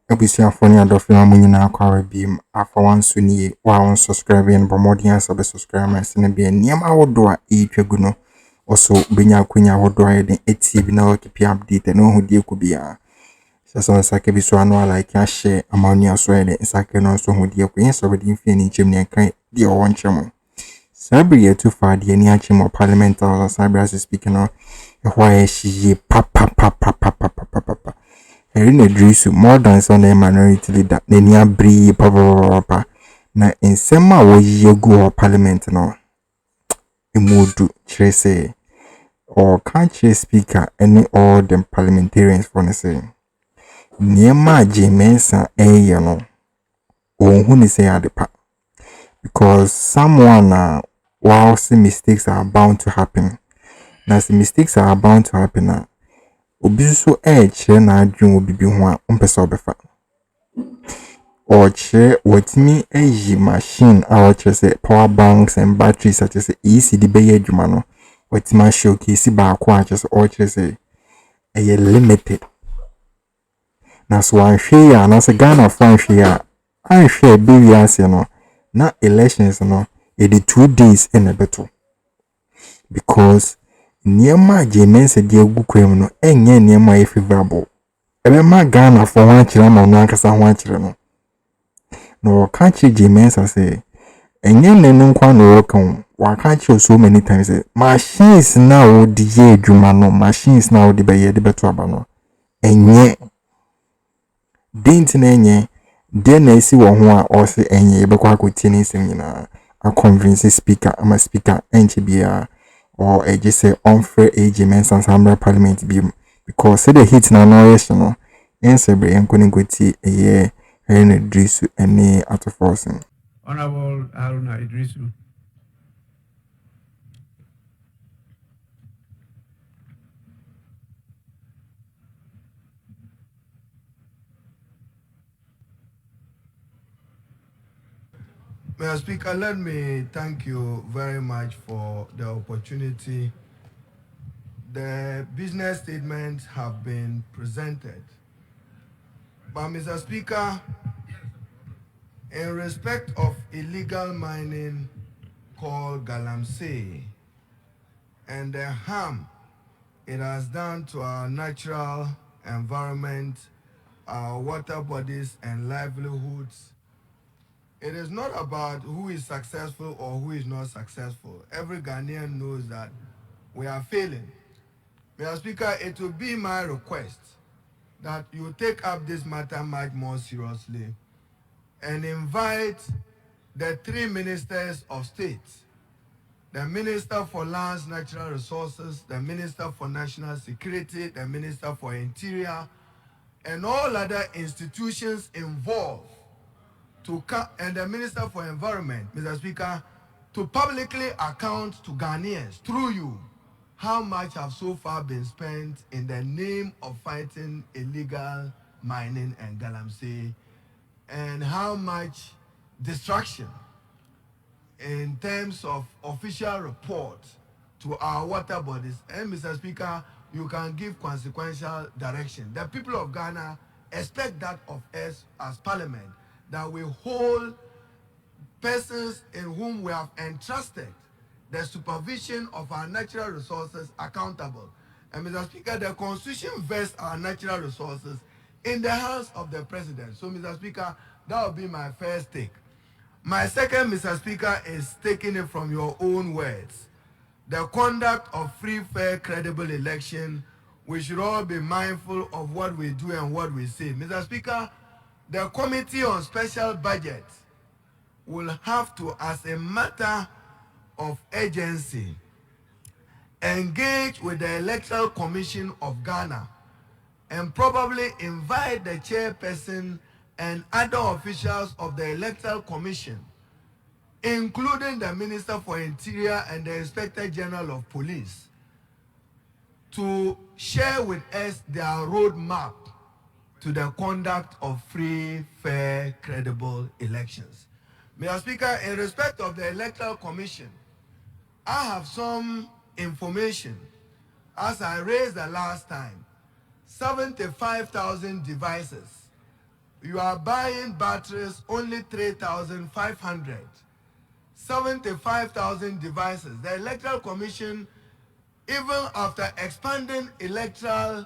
Abusuafo ne adɔfo mo nyinaa kwara biem afa wanso nie wa on subscribe and bomodi an sabe subscribe ma se ne bia nneɛma ahodo a etwa gu no also benya akonya ahodo a yɛde etie bi na o keep update na ho die ko bia sasa saka bi so ano like a share amanu so yɛde saka no so ho die ko yin so be mfie ni nkyem ne kan die o nkyem sabri ye to fa de ni akyem o parliament or sabri as speaking no ɛhɔ a yɛhye pa Iddrisu more than Sunday minority leader n'ani abiri papa na nsɛm a wɔyi gu parliament no emudu kyerɛ sɛ or country speaker any all the parliamentarians for ne sɛ nneɛma a Mensa ɛyɛ no wɔnhu ne sɛ adepa because someone while some mistakes are bound to happen na some mistakes are bound to happen obi so kyerɛ na adwen obi bi ho a mpɛsɛ obefa or kyerɛ watimi ayi machine a kyerɛ sɛ power banks and batteries such as easy de bɛyɛ adwuma no watimi show Kesi baako a kyerɛ sɛ or kyerɛ sɛ ɛyɛ limited na so anhwɛ ya na sɛ Ghana fo anhwɛ ya anhwɛ be wiase no na elections no the 2 days in a beto because nneɛma a Mensa de agu kwam no enye nneɛma favorable ma Ghana for one kyerɛ ma no ankasa ho akyerɛ no no ka kyerɛ Mensa sɛ enye ne nkwa no wɔka wa ka kyerɛ so many times machines na wo de yɛ adwuma no machines na wo de bɛyɛ de beto aba no enye dent na enye de na esi wɔ ho a ɔse enye bɛkɔ akɔtie ne nsɛm nyinaa a convince speaker ama speaker enche bia or just say unfair Mensa Sambra Parliament be because say the hit na no yes no answer be enkoni goti eye Iddrisu any out of force. Honorable Haruna Iddrisu. Mr. Speaker, let me thank you very much for the opportunity. The business statements have been presented. But Mr. Speaker, in respect of illegal mining called Galamsey and the harm it has done to our natural environment, our water bodies and livelihoods, it is not about who is successful or who is not successful. Every Ghanaian knows that we are failing. Mr. Speaker, it will be my request that you take up this matter much more seriously and invite the 3 ministers of state, the Minister for Lands, Natural Resources, the Minister for National Security, the Minister for Interior, and all other institutions involved and the Minister for Environment, Mr. Speaker, to publicly account to Ghanaians through you how much have so far been spent in the name of fighting illegal mining and Galamsey, and how much destruction in terms of official report to our water bodies. And Mr. Speaker, you can give consequential direction. The people of Ghana expect that of us as Parliament, that we hold persons in whom we have entrusted the supervision of our natural resources accountable. And Mr. Speaker, the Constitution vests our natural resources in the hands of the President. So, Mr. Speaker, that will be my first take. My second, Mr. Speaker, is taking it from your own words. The conduct of free, fair, credible election, we should all be mindful of what we do and what we say. Mr. Speaker, the Committee on Special Budget will have to, as a matter of urgency, engage with the Electoral Commission of Ghana and probably invite the chairperson and other officials of the Electoral Commission, including the Minister for Interior and the Inspector General of Police, to share with us their roadmap to the conduct of free, fair, credible elections. Mr. Speaker, in respect of the Electoral Commission, I have some information. As I raised the last time, 75,000 devices You are buying batteries only 3,500. 75,000 devices. The Electoral Commission, even after expanding electoral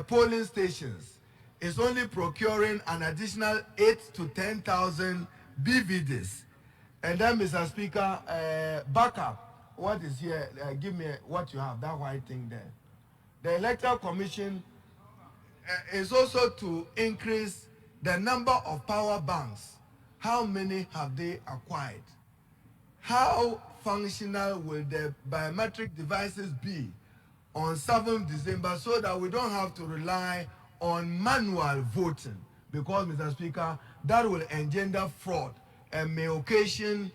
polling stations, is only procuring an additional 8 to 10,000 BVDs. And then, Mr. Speaker, backup. What is here? Give me what you have, that white thing there. The Electoral Commission is also to increase the number of power banks. How many have they acquired? How functional will the biometric devices be on 7th December so that we don't have to rely on manual voting? Because, Mr. Speaker, that will engender fraud and may occasion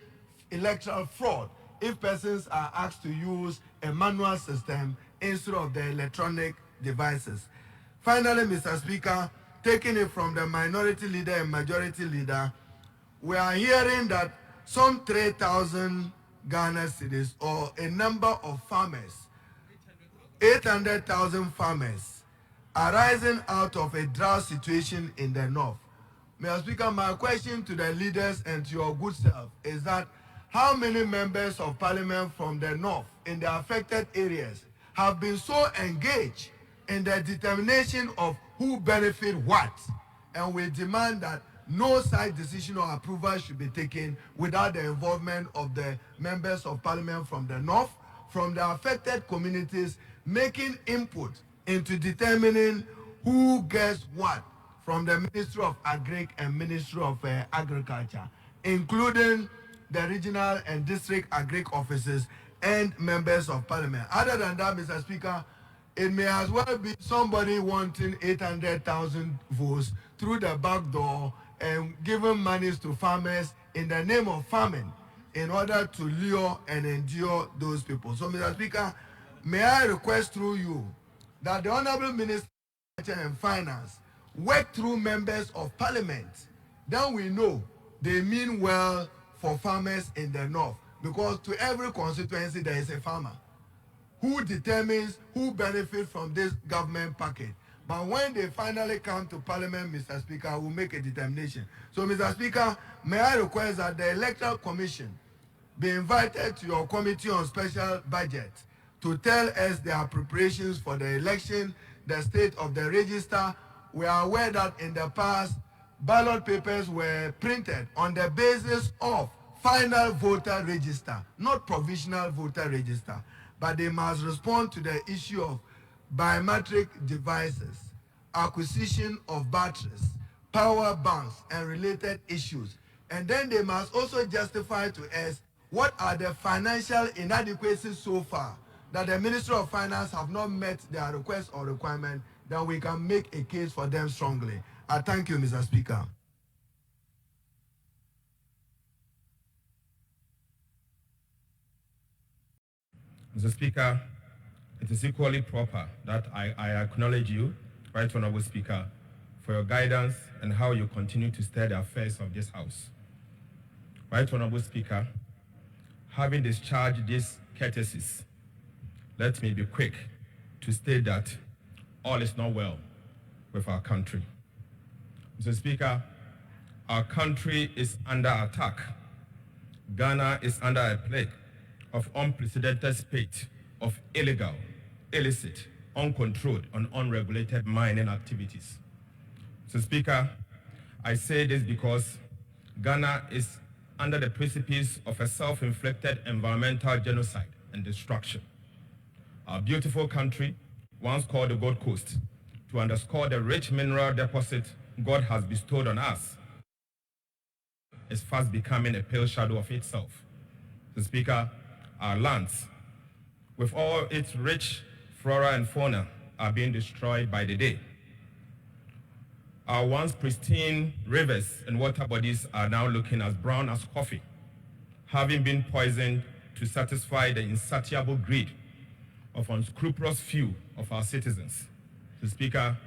electoral fraud if persons are asked to use a manual system instead of the electronic devices. Finally, Mr. Speaker, taking it from the minority leader and majority leader, we are hearing that some 3,000 Ghana cedis, or a number of farmers, 800,000 farmers, are rising out of a drought situation in the north. Mr. Speaker, my question to the leaders and to your good self is that how many members of parliament from the north in the affected areas have been so engaged in the determination of who benefit what? And we demand that no such decision or approval should be taken without the involvement of the members of parliament from the north, from the affected communities, making input into determining who gets what from the Ministry of Agric and Ministry of Agriculture, including the regional and district agric offices and members of parliament. Other than that, Mr. Speaker, it may as well be somebody wanting 800,000 votes through the back door and giving monies to farmers in the name of farming in order to lure and endure those people. So, Mr. Speaker, may I request through you that the Honorable Minister of Agriculture and Finance work through members of parliament. Then we know they mean well for farmers in the north, because to every constituency there is a farmer who determines who benefits from this government package. But when they finally come to parliament, Mr. Speaker, we'll make a determination. So, Mr. Speaker, may I request that the Electoral Commission be invited to your Committee on Special Budget to tell us their preparations for the election, the state of the register. We are aware that in the past, ballot papers were printed on the basis of final voter register, not provisional voter register. But they must respond to the issue of biometric devices, acquisition of batteries, power banks, and related issues. And then they must also justify to us what are the financial inadequacies so far that the Ministry of Finance have not met their request or requirement, that we can make a case for them strongly. I thank you, Mr. Speaker. Mr. Speaker, it is equally proper that I acknowledge you, Right Honorable Speaker, for your guidance and how you continue to steer the affairs of this House. Right Honorable Speaker, having discharged these courtesies, let me be quick to state that all is not well with our country. Mr. Speaker, our country is under attack. Ghana is under a plague of unprecedented spate of illegal, illicit, uncontrolled, and unregulated mining activities. So, Speaker, I say this because Ghana is under the precipice of a self-inflicted environmental genocide and destruction. Our beautiful country, once called the Gold Coast, to underscore the rich mineral deposit God has bestowed on us, is fast becoming a pale shadow of itself. So, Speaker, our lands, with all its rich flora and fauna, are being destroyed by the day. Our once pristine rivers and water bodies are now looking as brown as coffee, having been poisoned to satisfy the insatiable greed of unscrupulous few of our citizens. So, Speaker,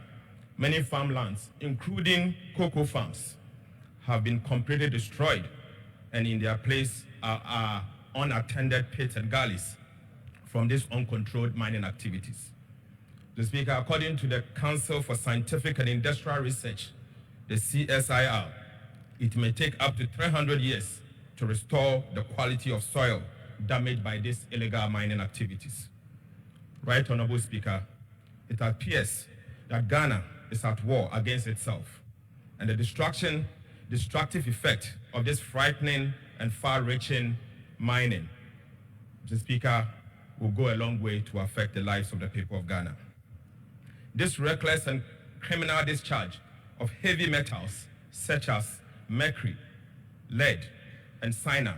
many farmlands, including cocoa farms, have been completely destroyed, and in their place are unattended pits and gullies from these uncontrolled mining activities. The Speaker, according to the Council for Scientific and Industrial Research, the CSIR, it may take up to 300 years to restore the quality of soil damaged by these illegal mining activities. Right Honorable Speaker, it appears that Ghana is at war against itself, and the destructive effect of this frightening and far-reaching mining, Mr. Speaker, will go a long way to affect the lives of the people of Ghana. This reckless and criminal discharge of heavy metals such as mercury, lead, and cyanide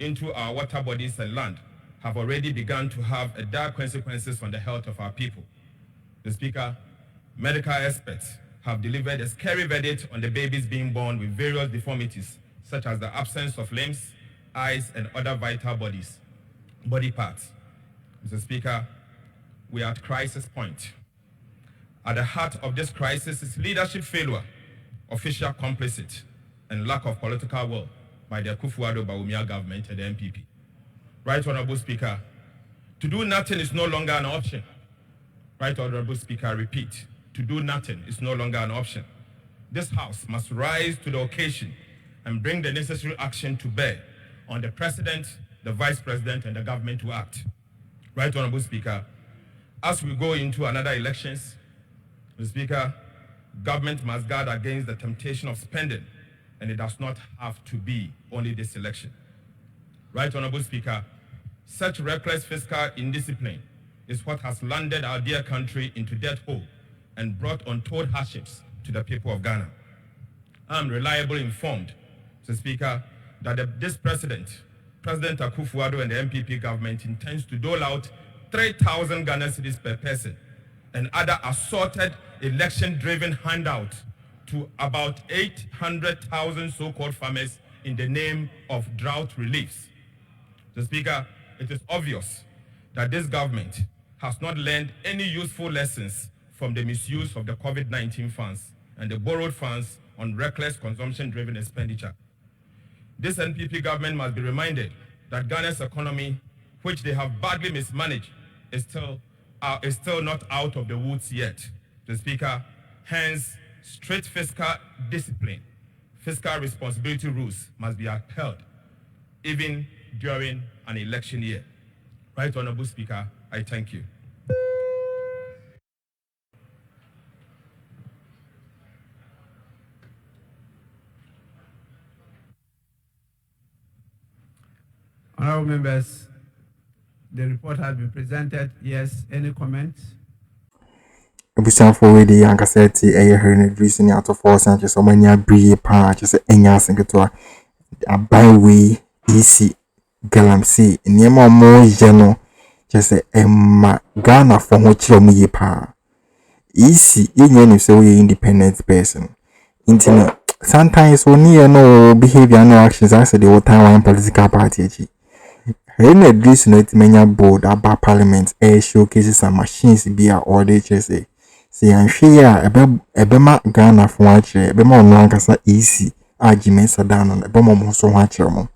into our water bodies and land have already begun to have dire consequences on the health of our people. The Speaker, medical experts have delivered a scary verdict on the babies being born with various deformities, such as the absence of limbs, eyes, and other vital body parts. Mr. Speaker, we are at crisis point. At the heart of this crisis is leadership failure, official complicit, and lack of political will by the Akufo-Addo government and the MPP. Right Honorable Speaker, to do nothing is no longer an option. Right Honorable Speaker, I repeat, to do nothing is no longer an option. This House must rise to the occasion and bring the necessary action to bear on the President, the Vice President, and the government to act. Right Honorable Speaker, as we go into another elections, Mr. Speaker, government must guard against the temptation of spending, and it does not have to be only this election. Right Honorable Speaker, such reckless fiscal indiscipline is what has landed our dear country into debt hole and brought untold hardships to the people of Ghana. I am reliably informed, Mr. Speaker, that this President Akufo-Addo and the MPP government intends to dole out 3,000 Ghana cedis per person and other assorted election-driven handout to about 800,000 so-called farmers in the name of drought reliefs. Mr. Speaker, it is obvious that this government has not learned any useful lessons from the misuse of the COVID-19 funds and the borrowed funds on reckless consumption-driven expenditure. This NPP government must be reminded that Ghana's economy, which they have badly mismanaged, is still not out of the woods yet. The Speaker, hence, strict fiscal discipline, fiscal responsibility rules must be upheld, even during an election year. Right Honorable Speaker, I thank you. Honorable members, the report has been presented. Yes, any comments? Ebusanfo we di ankaseti Haruna Iddrisu ni ato force and just omanya brie pa just enya senketo abai we easy galamsey niema mo je no just emma Ghana for ho kire mu ye pa easy yenye ni say we independent person intina sometimes when you know behavior no actions as the whole time one political party echi Haruna Iddrisu no timenya board about parliament showcases some machines be or they just say anhwe ebema Ghana for one kire ebema ono ankasa easy Mensa down on ebema mo so ho akire mo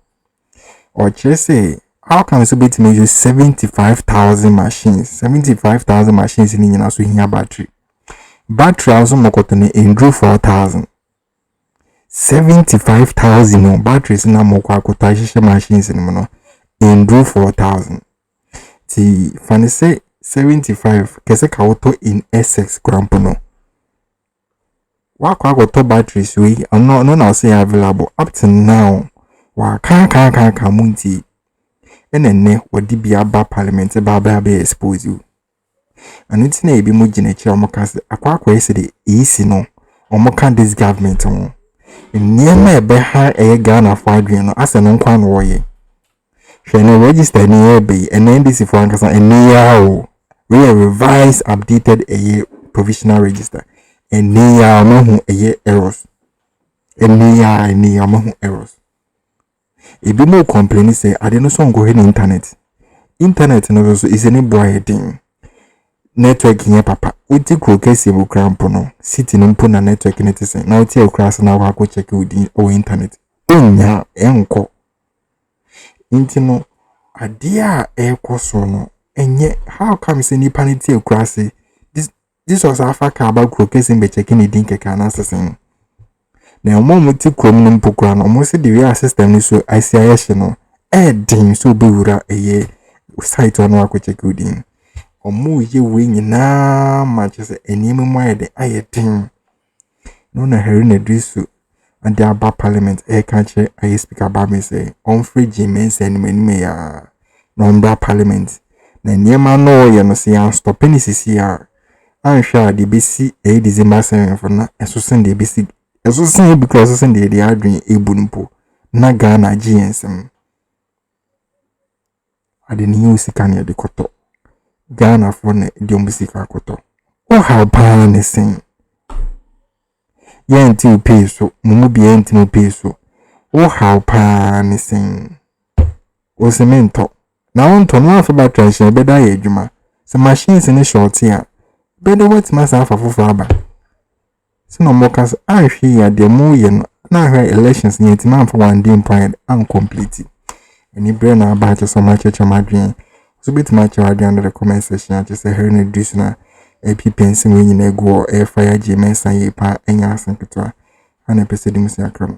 or just say how can we be to use 75,000 machines 75,000 machines in nyina so hia battery also mokotone endru 4,000 75,000 no batteries na mokwa akota hihye machines ni mo no endru 4,000 ti fane say 75 kese ka auto in Essex Grampono. Wakwa auto batteries we no now say available up to now. Wa ka munti. Enene wadi bia ba parliament ba expose you. And it's na ebi mu gine chi omokase akwa ese de easy no. Omoka this government on. Niema ebe ha Ghana for adwen no ase no nkwa no woye. Hwe no register ni ebe NNDC for ankasa enia we revised updated a provisional register and near no errors and near errors. If you more complain say I didn't so go ahead internet no so is any boy thing network here papa we take Kesi bu cramp no city no na network net say now tell class na wa go check with o internet onya enko intino adia ekoso no enye how come say nipa ni tie krase this was Alpha about Kesi be checking the din keka na assassin na omo muti krom no mpokura no omo se the way system ni so ICIS no din so be wura eye site ono akocheck udin omo ye we nyina ma chese eniem mu ayede ayedin no na Haruna Iddrisu and the Aba Parliament can't I speak about me say on free Mensa and many no Parliament na niema no ye no say am stop any CCR and sure the BC December 7 for na eso send the BC eso send because send the adwin ebunpo na Ghana GNSM ade ni usika ne de koto Ghana for na de omusika koto o how pan ne sen yenti pay so mumu bi yenti mo pay so o how pan sen o cemento na on to no afa ba transition be da ye adwuma se machines ne short ya be do what masa afa fofo aba se no mo kas ahwe ya de mo ye no na ahwe elections ni yenti man for one day point and complete any brain about so much madwen so bit much under the comment section just say Haruna Iddrisu na pensin we nyina egu e fire Mensa ye pa enya asanketwa ana pese di musi Akroma